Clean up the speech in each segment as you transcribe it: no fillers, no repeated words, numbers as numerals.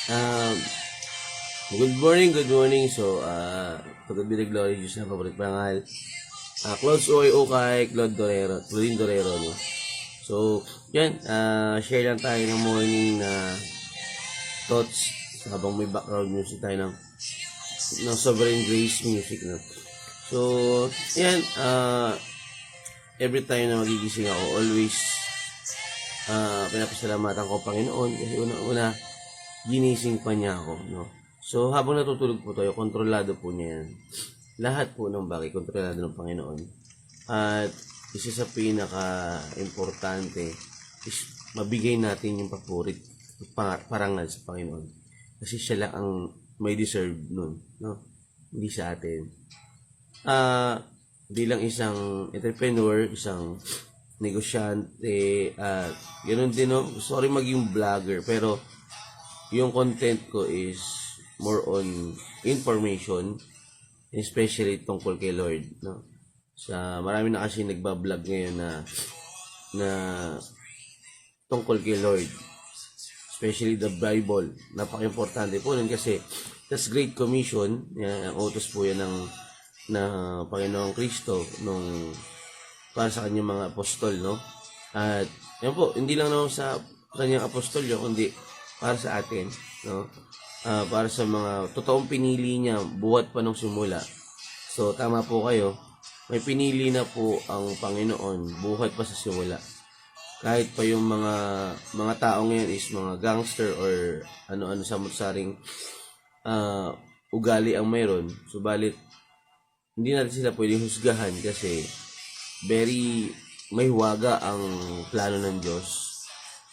Um, good morning, good morning. So, pagkabi na Glory Diyos na paborit pangal. Claude OIO kay Claudine Dorero, no? So, yan, share lang tayo ng morning na thoughts habang may background music tayo ng Sovereign Grace music, no? So, yan, every time na magigising ako, always pinapasalamatan ko Panginoon kasi una-una ginising pa niya ako, no? So, habang natutulog po tayo, kontrolado po niya yan. Lahat po ng bagay, kontrolado ng Panginoon. At isa sa pinaka-importante is mabigay natin yung papurit, parangal sa Panginoon. Kasi siya lang ang may deserve nun, no? Hindi sa atin. Bilang isang entrepreneur, isang negosyante, ganoon din, no? Gusto ko rin maging vlogger, pero yung content ko is more on information, especially tungkol kay Lord, no? Sa marami na kasi nagba-vlog ngayon na tungkol kay Lord, especially the Bible. Napaka-importante po nun kasi that's Great Commission, ang utos po yan ng Panginoong Kristo nung para sa kanyang mga apostol, no? At yan po, hindi lang naman sa kanyang apostol yun, kundi para sa atin, no? Para sa mga totoong pinili niya buhat pa nung simula. So, tama po kayo. May pinili na po ang Panginoon buhat pa sa simula. Kahit pa yung mga tao ngayon is mga gangster or ano-ano samot-saring ugali ang mayroon. Subalit, hindi natin sila pwedeng husgahan kasi very may huwaga ang plano ng Diyos.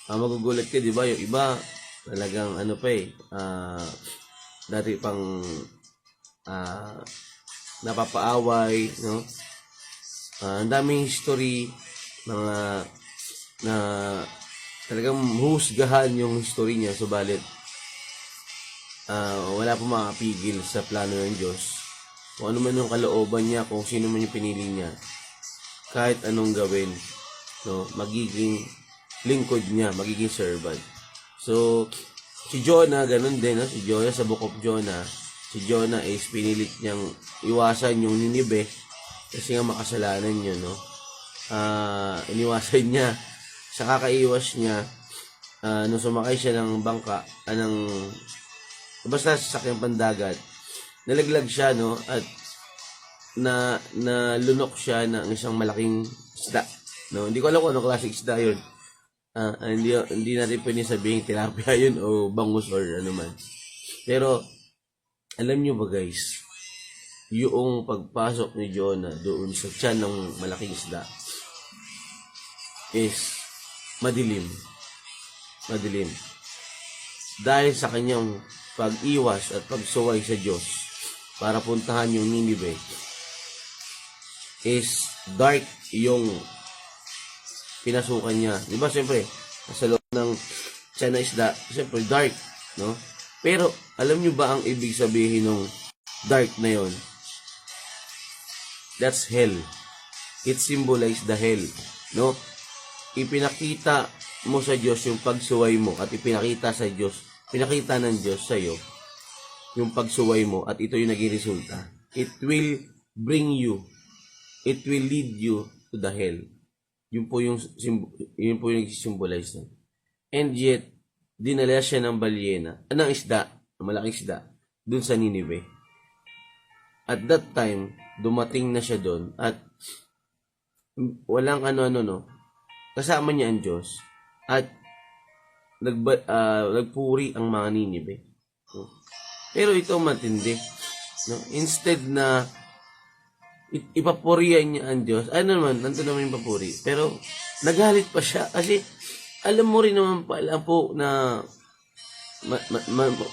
Magugulat ka, di ba? Yung iba, talagang ano pa dati pang napapaaway, no? Ang daming history na talagang husgahan yung history niya, subalit wala pa makapigil sa plano ng Diyos. Kung ano man yung kalooban niya, kung sino man yung pinili niya, kahit anong gawin, no, magiging lingkod niya, magiging servant. So, si Jonah, ganun din, no? Si Jonah sa Book of Jonah, si Jonah is pinilit niyang iwasan yung Ninive kasi nga makasalanan yun, no? Iniwasan niya, sa kakaiwas niya, nung sumakay siya ng bangka, basta sa sakyang pandagat, nalaglag siya, no? At nalunok siya ng isang malaking isda, no? Hindi ko alam kung anong klaseng isda yun. Hindi natin pwede sabihin tilapia yun o bangus or ano man. Pero, alam nyo ba guys, yung pagpasok ni Jonah doon sa tiyan ng malaking isda is madilim. Madilim. Dahil sa kanyang pag-iwas at pagsuway sa Diyos para puntahan yung Ninive, is dark yung pinasukan niya. Di ba, siyempre, sa loob ng tiyan na isda, siyempre, dark, no? Pero, alam nyo ba ang ibig sabihin ng dark na yon? That's hell. It symbolizes the hell, no? Ipinakita mo sa Diyos yung pagsuway mo at ipinakita ng Diyos sa iyo yung pagsuway mo at ito yung naging resulta. It will lead you to the hell. Yun po yung symbolize nun. And yet, dinala siya ng balyena, ng isda, ng malaking isda, dun sa Ninive. At that time, dumating na siya doon at walang no, kasama niya ang Diyos at nagpuri ang mga Ninive. Pero ito matindi, no? Instead na ipapurihan niya ang Diyos, naman yung papuri, pero nagalit pa siya kasi alam mo rin naman pala po na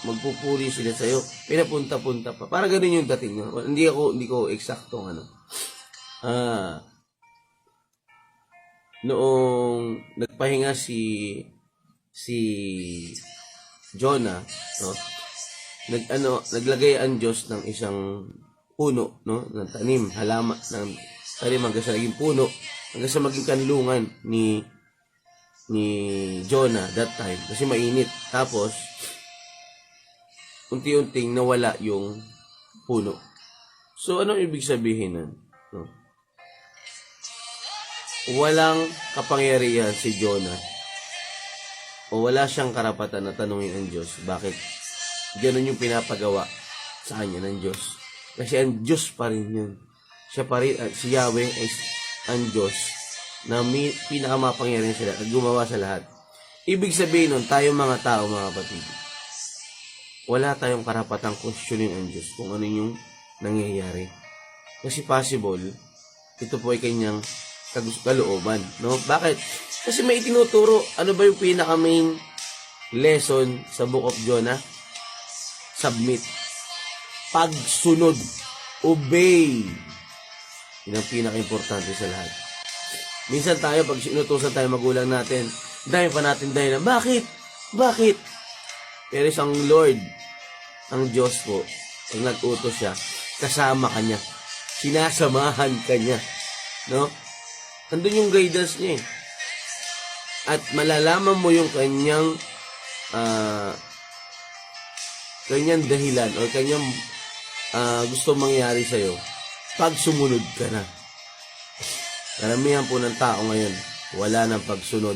magpupuri sila sa'yo, pinapunta-punta pa. Para ganun yung dating nyo. Hindi ko eksaktong noong nagpahinga si Jonah, no? Naglagay ang Diyos ng isang puno, no, ng tanim, halaman ng tanim hanggang sa naging puno, hanggang sa maging kanlungan ni Jonah that time kasi mainit. Tapos unti-unting nawala yung puno. So, anong ibig sabihin nun? No? Walang kapangyarihan si Jonah o wala siyang karapatan na tanungin ang Diyos bakit ganun yung pinapagawa sa kanya ng Diyos. Kasi ang Diyos pa rin yun. Siya pa rin, si Yahweh ay ang Diyos na pinakamapangyarihan sila at gumawa sa lahat. Ibig sabihin nun, tayo mga tao, mga kapatid, wala tayong karapatang questionin ang Diyos kung ano yung nangyayari. Kasi possible, ito po ay kanyang kalooban. No? Bakit? Kasi may tinuturo. Ano ba yung pinaka-main lesson sa Book of Jonah? Submit. Pagsunod. Obey. Yun ang pinaka-importante sa lahat. Minsan tayo, pag sinutusan tayo magulang natin, dahil pa natin dahil na, bakit? Bakit? Pero isang Lord, ang Diyos po, pag nag-utos siya, kasama ka niya. Sinasamahan ka niya. No? Andun yung guidance niya eh. At malalaman mo yung kanyang dahilan o kanyang gusto mangyari sa'yo pag sumunod ka na. Karamihan po ng tao ngayon, wala nang pagsunod.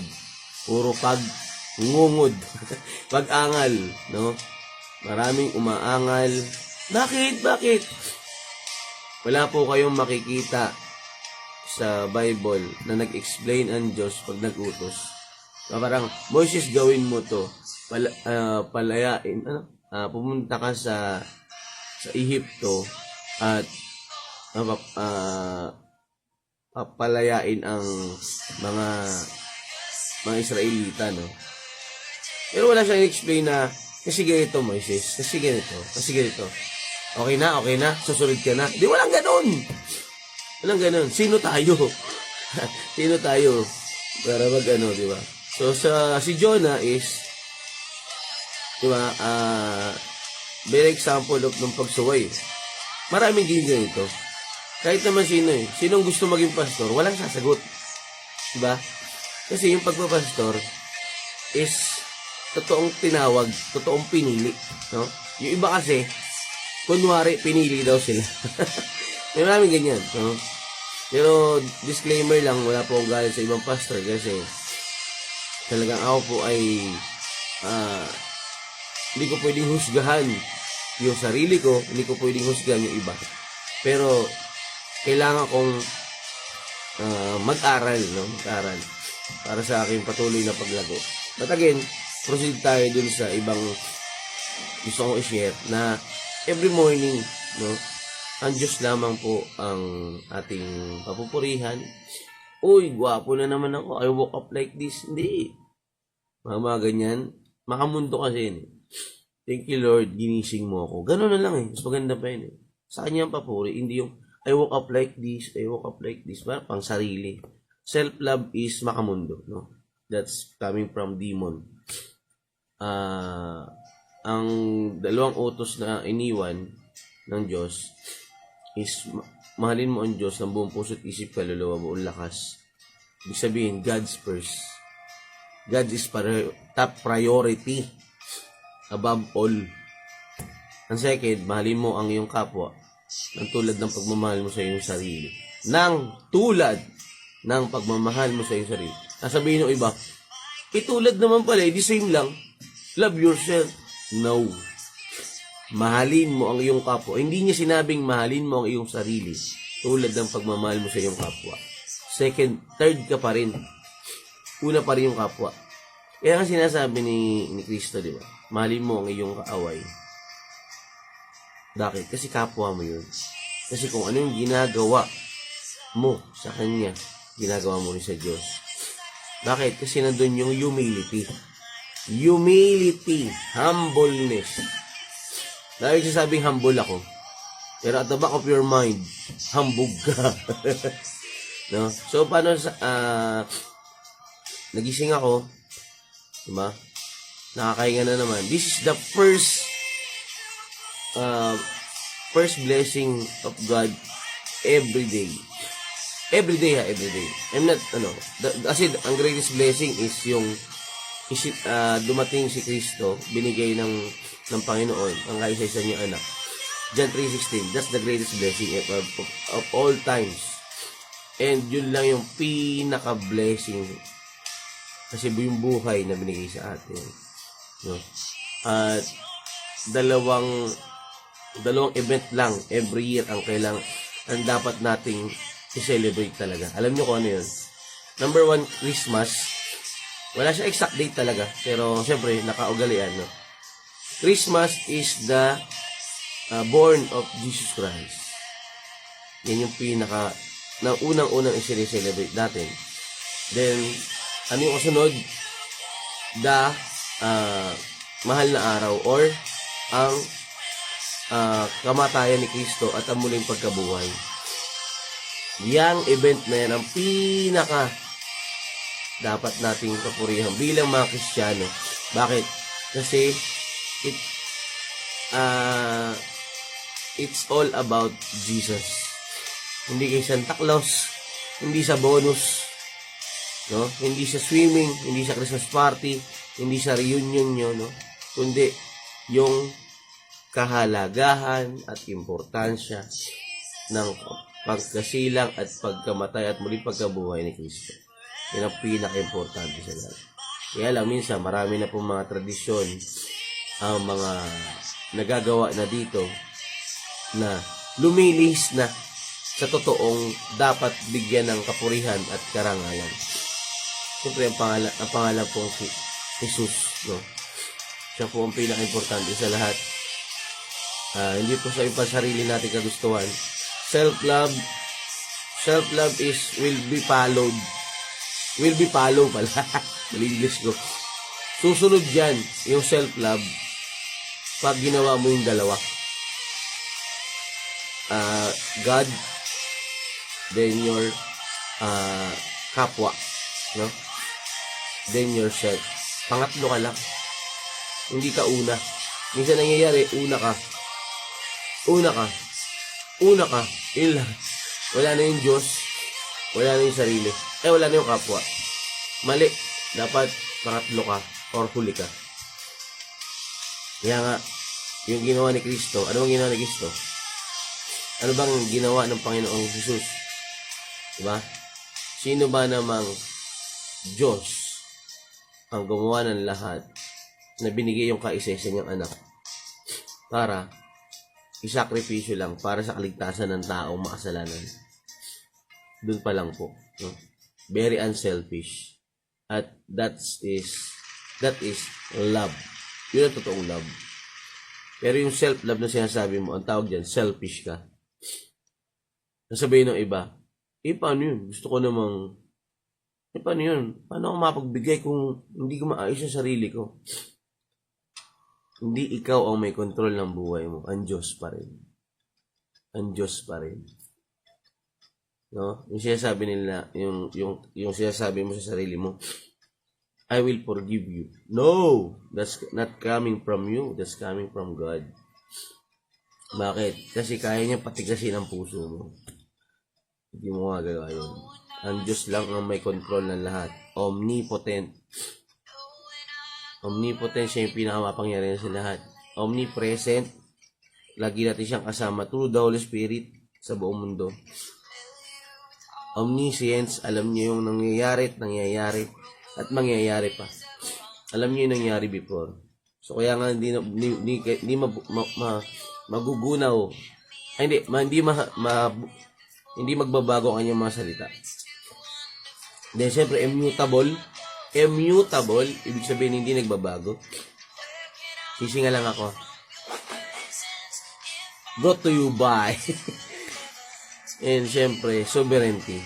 Puro pag-ngungod. Pag-angal. No? Maraming umaangal. Bakit? Bakit? Wala po kayong makikita sa Bible na nag-explain ang Diyos pag nag-utos. Parang, Moses, gawin mo to. Palayain. Pumunta ka sa Ehipto at papalayain ang mga Israelita, no? Pero wala siyang explain na kasi ganito, Moises. Kasi ganito. Kasi ganito. Okay na. Susunod ka na. Di, walang ganon. Walang ganon. Sino tayo? Sino tayo? Para mag-ano, di ba? So, si Jonah is, di ba, very example of ng pagsuway. Maraming din ganito. Kahit naman sino eh. Sinong gusto maging pastor, walang sasagot. Di ba? Kasi yung pagpapastor is totoong tinawag, totoong pinili, no? Yung iba kasi, kunwari, pinili daw sila. May maraming ganyan, no? Pero, disclaimer lang, wala po akong galit sa ibang pastor kasi talagang ako po ay hindi ko pwedeng husgahan yung sarili ko, hindi ko pwedeng husgahan yung iba. Pero, kailangan kong mag-aral, no? Mag-aral para sa aking patuloy na paglago. But again, proceed tayo dun sa ibang gusto kong i-share na every morning, no, ang Diyos lamang po ang ating papupurihan. Uy, gwapo na naman ako. I woke up like this. Hindi. Mga ganyan. Makamundo kasi yun eh. Thank you Lord, ginising mo ako. Ganun na lang eh. Mas maganda pa yun eh. Sa kanya ang papuri. Hindi yung I woke up like this. I woke up like this. Pang sarili. Self-love is makamundo. No? That's coming from demon. Ang dalawang utos na iniwan ng Diyos is mahalin mo ang Diyos ng buong puso't isip, kaluluwa, buong lakas. Ibig sabihin, God's first. God is top priority above all. Ang second, mahalin mo ang iyong kapwa ng tulad ng pagmamahal mo sa iyong sarili. Nang tulad ng pagmamahal mo sa iyong sarili. Nasabihin ng iba, tulad naman pala, the same lang. Love yourself. No. Mahalin mo ang iyong kapwa. Hindi niya sinabing mahalin mo ang iyong sarili tulad ng pagmamahal mo sa iyong kapwa. Second, third ka pa rin. Una pa rin yung kapwa. Kaya nga sinasabi ni Kristo, di ba? Mahalin mo ang iyong kaaway. Bakit? Kasi kapwa mo yun. Kasi kung ano yung ginagawa mo sa Kanya, ginagawa mo rin sa Diyos. Bakit? Kasi nandun yung humility. Humility. Humbleness. Dahil sasabing humble ako. Pero at the back of your mind, hambog ka. No? So, paano nagising ako, diba? Nakakahinga na naman. This is the first blessing of God every day. Every day. I'm not, kasi ang greatest blessing is yung dumating si Kristo, binigay ng ng Panginoon, ang kaisa-isa niyang anak. John 3:16, that's the greatest blessing of all times. And yun lang yung pinaka-blessing kasi yung buhay na binigay sa atin. No? At dalawang event lang every year ang dapat nating i-celebrate talaga. Alam niyo kung ano yun? Number 1, Christmas. Wala siya exact date talaga, pero syempre nakaugalian, no? Christmas is the born of Jesus Christ. Yan yung pinaka na unang-unang i-celebrate natin. Then ano yung kasunod? The mahal na araw or ang kamatayan ni Kristo at ang muling pagkabuhay. Yang event na yan ang pinaka dapat nating papurihan bilang mga Kristiyano. Bakit? Kasi it's all about Jesus. Hindi kay Santa Claus, hindi sa bonus, no? Hindi sa swimming, hindi sa Christmas party, hindi sa reunion nyo, no? Kundi yung kahalagahan at importansya ng pagkasilang at pagkamatay at muling pagkabuhay ni Kristo. Yan ang pinaka-importante sa lahat. Kaya lang minsan marami na pong mga tradisyon ang mga nagagawa na dito na lumilis na sa totoong dapat bigyan ng kapurihan at karangalan. Siyempre ang pangalan pong si Jesus, no? Siya po ang pinaka-importante sa lahat. Hindi po sa sarili natin kagustuhan. Self-love is will be followed pala. English ko. Susunod dyan yung self-love pag ginawa mo yung dalawa. God, then your kapwa, no? Then yourself. Pangatlo ka lang. Hindi ka una. Minsan nangyayari, una ka. Ilan. Wala na yung Diyos. Wala na yung sarili. Wala na yung kapwa. Mali. Dapat pangatlo ka or huli ka. Kaya nga, yung ginawa ni Kristo, ano bang ginawa ni Kristo? Ano bang ginawa ng Panginoong Jesus? Diba? Sino ba namang Diyos ang gumawa ng lahat na binigay yung kaisa-isa niyang anak para isakripisyo lang para sa kaligtasan ng taong makasalanan? Doon pa lang po, no? Very unselfish. At that is love. Yun ang totoong love. Pero yung self-love na sinasabi mo, ang tawag dyan, selfish ka. Nasabihin ng iba, paano yun? Gusto ko namang, paano yun? Paano ako mapagbigay kung hindi ko maayos yung sarili ko? Hindi ikaw ang may control ng buhay mo. Ang Diyos pa rin. Ang Diyos pa rin. No? Yung sinasabi nila, yung sinasabi mo sa sarili mo, I will forgive you. No! That's not coming from you. That's coming from God. Bakit? Kasi kaya niya patigasin ang puso mo. Hindi mo magagawa yun. Ang Diyos lang ang may control ng lahat. Omnipotent. Omnipotent, siya yung pinakamapangyarihan sa lahat. Omnipresent. Lagi natin siyang kasama through the Holy Spirit sa buong mundo. Omniscience, alam niyo yung nangyayari at mangyayari pa. Alam niyo yung nangyari before. So kaya nga hindi magugunaw. Ay, hindi magbabago ang kanyang mga salita. Then siyempre immutable, ibig sabihin hindi nagbabago. Sisinga lang ako. Brought to you by and siyempre sovereignty.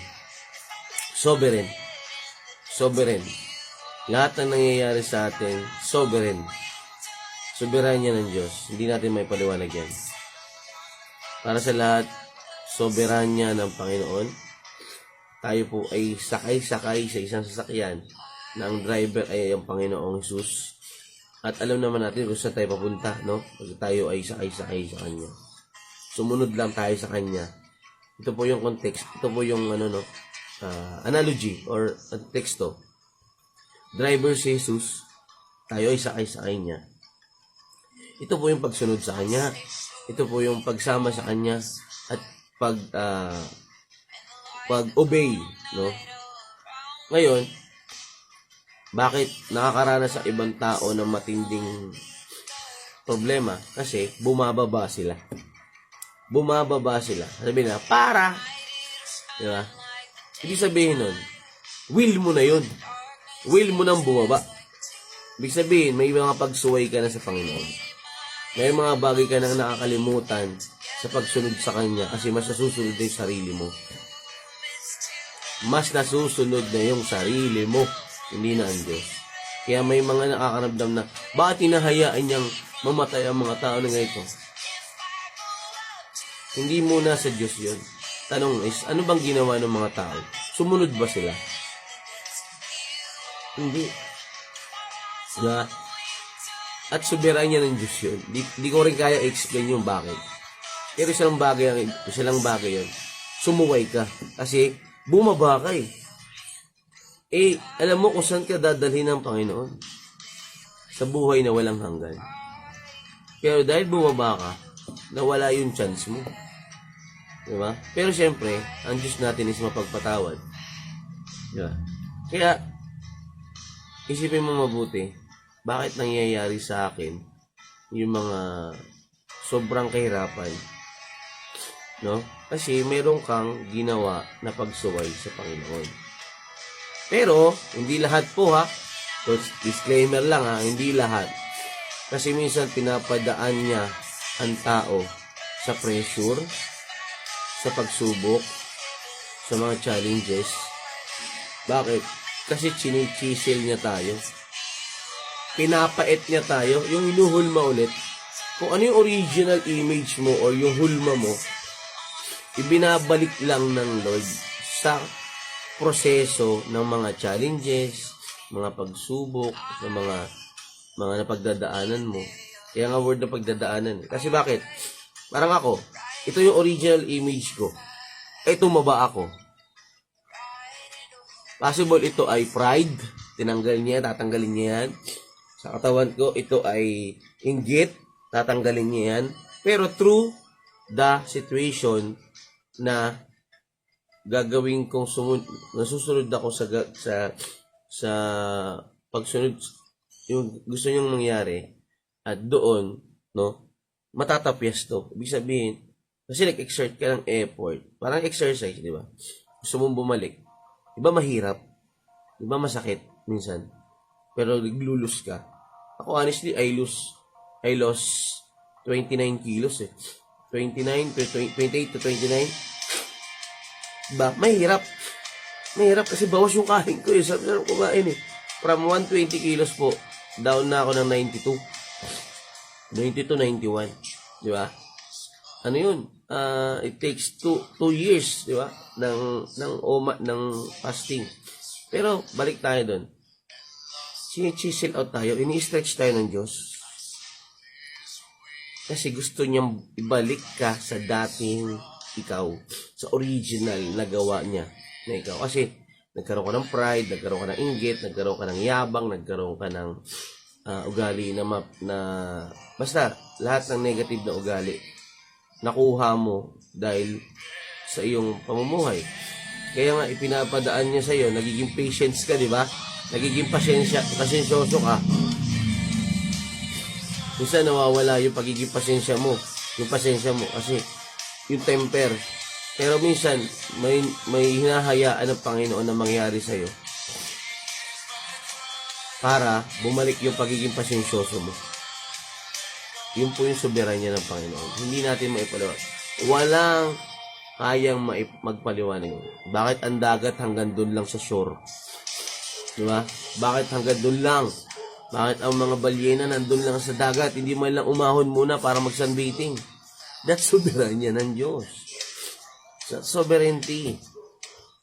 Sovereign. Lahat ng nangyayari sa atin, sovereign. Soberanya ng Diyos. Hindi natin may paliwanag yan. Para sa lahat, soberanya ng Panginoon. Tayo po ay sakay-sakay sa isang sasakyan na ang driver ay ang Panginoong Jesus. At alam naman natin kung saan tayo papunta, no? Pag tayo ay sakay-sakay sa Kanya. Sumunod lang tayo sa Kanya. Ito po yung context. Ito po yung analogy or teksto. Driver si Jesus, tayo ay sakay-sakay niya. Ito po yung pagsunod sa Kanya. Ito po yung pagsama sa Kanya at pag-obey, no? Ngayon, bakit nakakaranas sa ibang tao ng matinding problema? Kasi bumababa sila. Bumababa sila. Sabi na, para. Di ba? Ibig sabihin nun, will mo na yun. Will mo nang bumaba. Ibig sabihin, may mga pagsuway ka na sa Panginoon. May mga bagay ka nang nakakalimutan sa pagsunod sa Kanya kasi mas nasusunod na yung sarili mo. Mas nasusunod na yung sarili mo, hindi na ang Diyos. Kaya may mga nakakaramdam na, bakit hinahayaan niyang mamatay ang mga tao na ganito? Hindi muna sa Diyos yun. Tanong is, ano bang ginawa ng mga tao? Sumunod ba sila? Hindi. Na, at soberanya ng Diyos yun. Di ko rin kaya explain yung bakit. Pero isang bagay yun. Sumuway ka. Kasi, bumaba ka eh. Alam mo kung saan ka dadalhin ng Panginoon? Sa buhay na walang hanggan. Pero dahil bumaba ka, nawala yung chance mo. Diba? Pero syempre, ang Diyos natin is mapagpatawad. Diba? Kaya, isipin mo mabuti, bakit nangyayari sa akin yung mga sobrang kahirapan? No? Kasi meron kang ginawa na pagsuway sa Panginoon. Pero, hindi lahat po ha. So, disclaimer lang ha, hindi lahat. Kasi minsan pinapadaan niya ang tao sa pressure, sa pagsubok, sa mga challenges. Bakit? Kasi chinichisil niya tayo. Pinapait niya tayo, yung inuhulma ulit. Kung ano yung original image mo or yung hulma mo, ibinabalik lang ng Lord sa proseso ng mga challenges, mga pagsubok, sa mga napagdadaanan mo. Kaya nga word na pagdadaanan. Kasi bakit? Parang ako, ito yung original image ko. Tumaba ako. Possible ito ay pride. Tatanggalin niya yan. Sa katawan ko, ito ay inggit. Tatanggalin niya yan. Pero through the situation na gagawin kong nasusunod ako sa pagsunod yung gusto niyong mangyari at doon, no, matatapyas to. Ibig sabihin, kasi nag-exert ka ng effort. Parang exercise, di ba? Gusto mong bumalik. Di ba mahirap? Di ba masakit minsan? Pero naglulus ka. Ako honestly, I lost 29 kilos eh. 28 to 29. Ba, mahirap. Mahirap kasi bawas yung kain ko eh. Sarap kumain eh. From 120 kilos po, down na ako ng 92. 91. Di ba? Ano yun? It takes 2 years, di ba? ng fasting. Pero, balik tayo doon. Chisel out tayo. Ini-stretch tayo ng Diyos. Kasi gusto niyang ibalik ka sa dating ikaw, sa original na gawa niya na ikaw. Kasi nagkaroon ka ng pride, nagkaroon ka ng inggit, nagkaroon ka ng yabang, nagkaroon ka ng ugali na basta lahat ng negative na ugali nakuha mo dahil sa iyong pamumuhay. Kaya nga ipinapadaan niya sa iyo, nagiging patience ka, di ba? Nagiging pasensyoso ka. Minsan nawawala yung pagiging pasensya mo kasi yung temper. Pero minsan, may hinahayaan ng Panginoon na mangyari sa'yo para bumalik yung pagiging pasensyoso mo. Yun po yung soberanya ng Panginoon. Hindi natin maipaliwanag. Walang kayang magpaliwanag yun. Bakit ang dagat hanggang doon lang sa shore? Diba? Bakit hanggang doon lang? Bakit ang mga balyena nandun lang sa dagat? Hindi man lang umahon muna para mag-sunbathing. That's soberanya ng Diyos. That's sovereignty.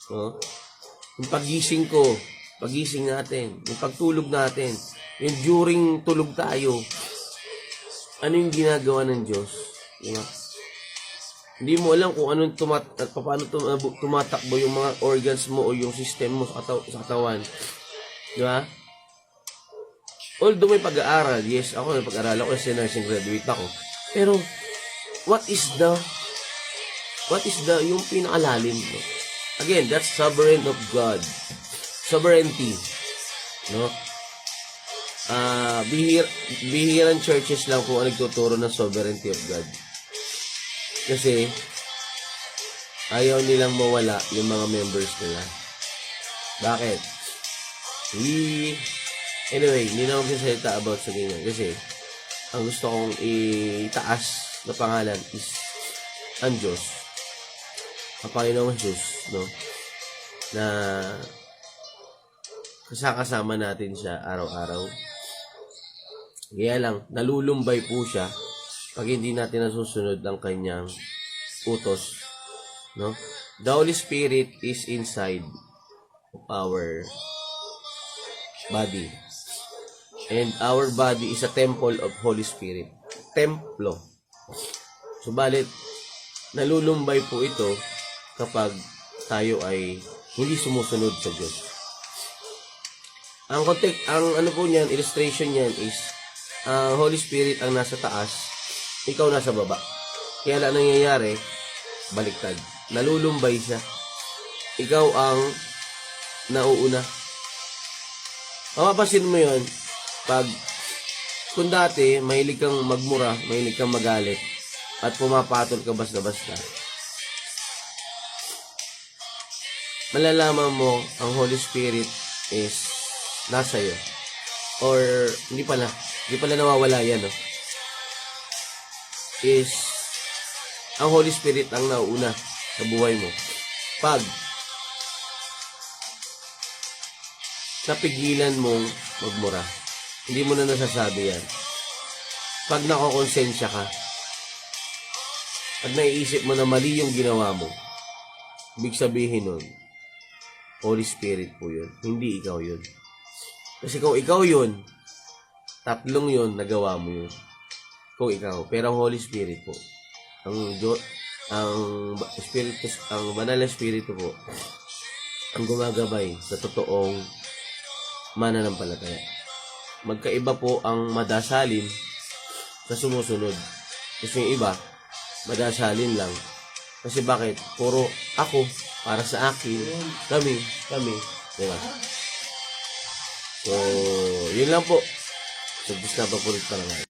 No? Yung pagising natin, yung pagtulog natin, yung during tulog tayo, ano yung ginagawa ng Diyos? Diba? Hindi mo alam kung anong paano tumatakbo yung mga organs mo o yung system mo sa katawan. Diba? although may pag-aaral, yes, ako may pag-aaral ako kasi nursing graduate ako. Pero, what is yung pinakalalim, no? Again, that's sovereign of God. Sovereignty, no? Bihirang churches lang kung ano nagtuturo ng sovereignty of God. Kasi, ayaw nilang mawala yung mga members nila. Bakit? Anyway, hindi na magsasalita about sa ganyan. Kasi, ang gusto kong itaas na pangalan is ang Diyos. Ang Panginoong Jesus, no? Na kasama natin siya araw-araw. Kaya lang, nalulumbay po siya pag hindi natin nasusunod ang kanyang utos, no? The Holy Spirit is inside of our body. And our body is a temple of Holy Spirit. Templo. Subalit, nalulumbay po ito kapag tayo ay hindi sumusunod sa Diyos. Ang ano po niyan, illustration niyan is Holy Spirit ang nasa taas, ikaw nasa baba. Kaya lang nangyayari, baliktad. Nalulumbay siya. Ikaw ang nauuna. Mapapansin mo yun, kung dati, mahilig kang magmura, mahilig kang magalit, at pumapatol ka basta-basta, malalaman mo, ang Holy Spirit is nasa iyo. Or, hindi pala nawawala yan, no? Is, ang Holy Spirit ang nauuna sa buhay mo. Pag napigilan mong magmura, hindi mo na nasasabi yan. Pag nakokonsensya ka, pag naiisip mo na mali yung ginawa mo, ibig sabihin nun, Holy Spirit po yun. Hindi ikaw yun. Kasi kung ikaw yun, tatlong yun, nagawa mo yun. Kung ikaw. Pero ang Holy Spirit po, ang banal na Espiritu po, ang gumagabay sa totoong mananampalataya. Magkaiba po ang madasalin sa sumusunod. Kasi yung iba, madasalin lang. Kasi bakit? Puro ako, para sa akin, kami. Diba? So, yun lang po. So, gusto na papulit pa naman.